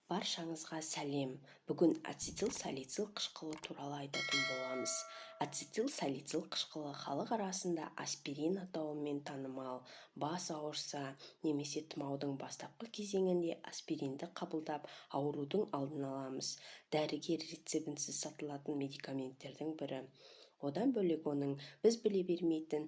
Баршаңызға сәлем. Бүгін ацетилсалицил қышқылы туралы айтатын боламыз. Ацетилсалицил қышқылы халық арасында аспирин атауымен танымал. Бас ауырса немесе тұмаудың бастапқы кезеңінде аспиринді қабылдап аурудың алдын аламыз. Дәрігер рецебтінсіз сатылатын медикаменттердің бірі. Одан бөлек оның біз біле бермейтін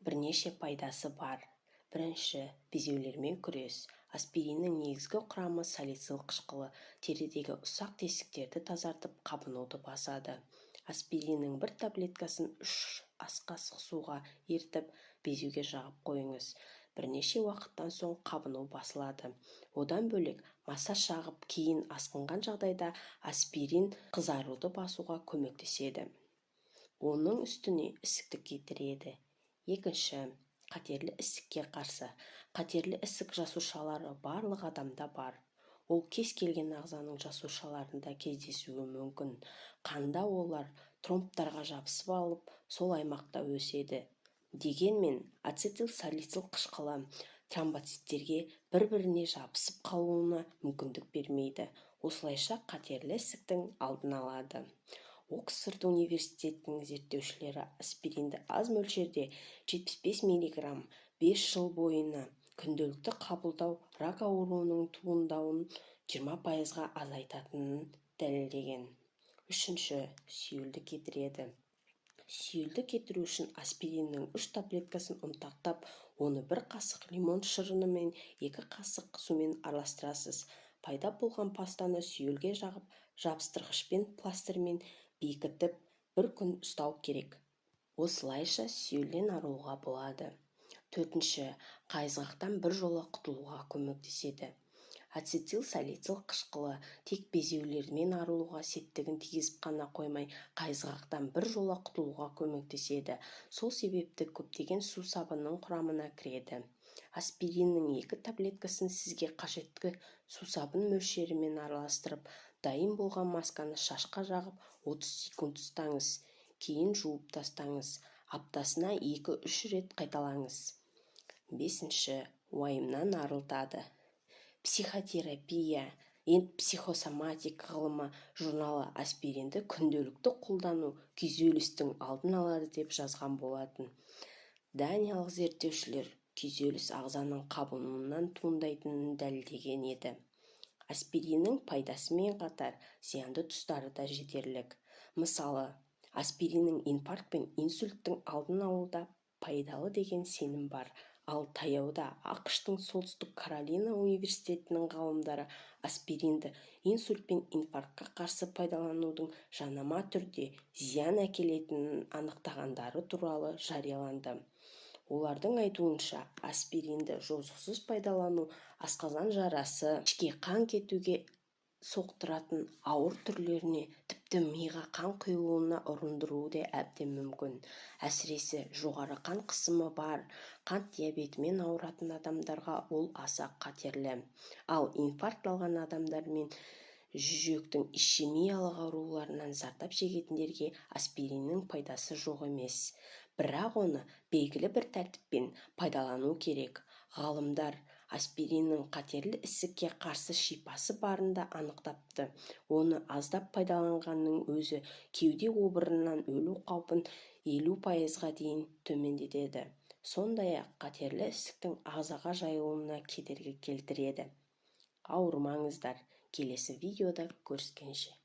бірнеше пайдасы бар. Бірінші, безеулермен күрес. Аспириннің негізгі құрамы салицил қышқылы, терідегі ұсақ тесіктерді тазартып, қабынуды басады. Аспириннің бір таблеткасын 3 ас қасық суға ертіп, безеуге жағып қойыңыз. Бірнеше уақыттан соң қабыну басылады. Одан бөлек, массаж жағып, кейін асқынған жағдайда аспирин қызаруды басуға көмектеседі. Оның үстіне ісікті кетіреді. Екінші, қатерлі ісікке қарсы. Қатерлі ісік жасушалары барлық адамда бар. Ол кез келген ағзаның жасушаларында кездесуі мүмкін. Қанда олар тромбтарға жабысып алып, сол аймақта өседі. Дегенмен, ацетилсалицил қышқылы тромбоциттерге бір-біріне жабысып қалуына мүмкіндік бермейді. Осылайша қатерлі ісіктің алдын алады. Оксфорд университетінің зерттеушілері аспиринді аз мөлшерде 75 мг 5 жыл бойына күнделікті қабылдау рак ауруының туындауын 20%-ға азайтатынын дәлелдеген. Үшінші, сүйелді кетіреді. Сүйелді кетіру үшін аспириннің 3 таблеткасын ұнтақтап, оны 1 қасық лимон шырынымен 2 қасық сумен араластырасыз. Пайда болған пастаны сүйелге жағып, жабыстырғышпен пластырмен бекітіп 1 күн ұстау керек. Осылайша сүйелден арылуға болады. Төртінші, қайызғақтан бір жола құтылуға көмектеседі. Ацетилсалицил қышқылы тек безеулермен арылуға септігін тигізіп қана қоймай, қайызғақтан бір жола құтылуға көмектеседі. Сол себепті көптеген сусабынның құрамына кіреді. Аспириннің 2 таблеткасын сізге қажетті сусабын мөлшерімен араластырып, дайын болған масканы шашқа жағып 30 секунд ұстаңыз. Кейін жуып тастаңыз. Аптасына 2-3 рет қайталаңыз. Бесінші, уайымнан арылтады. Психотерапия психосоматик ғылымы журналы аспиринді күнделікті қолдану күйзелістің алдын алады деп жазған болатын. Даниялық зерттеушілер күйзеліс ағзаның қабынуынан туындайтынын дәлелдеген еді. Аспириннің пайдасымен қатар зиянды тұстары да жетерлік. Мысалы, аспириннің инфаркт пен инсульттің алдын алуда пайдалы деген сенім бар. Ал таяуда ақш-тың солтүстік Каролина университетінің ғалымдары аспиринді инсульт пен инфарктқа қарсы пайдаланудың жанама түрде зиян әкелетінін анықтағандары туралы жарияланды. Олардың айтуынша, аспиринді жозықсыз пайдалану асқазан жарасы, ішке қан кетуге соқтыратын ауыр түрлеріне, тіпті миға қан құйылуына ұрындыруы да әбден мүмкін. Әсіресе жоғары қан қысымы бар, қант диабетімен ауыратын адамдарға ол аса қатерлі. Ал инфаркт алған адамдар мен жүректің ишемиялық ауруларынан зардап шегетіндерге аспириннің пайдасы жоқ емес. Бірақ оны белгілі бір тәртіппен пайдалану керек. Ғалымдар аспириннің қатерлі ісікке қарсы шипасы барында анықтапты. Оны аздап пайдаланғанның өзі кеуде обырынан өлу қаупін 50%-ға дейін төмендетеді. Сондай-ақ қатерлі ісіктің ағзаға жайылуына кедергі келтіреді. Ауырмаңыздар. Келесі видеода көріскенше.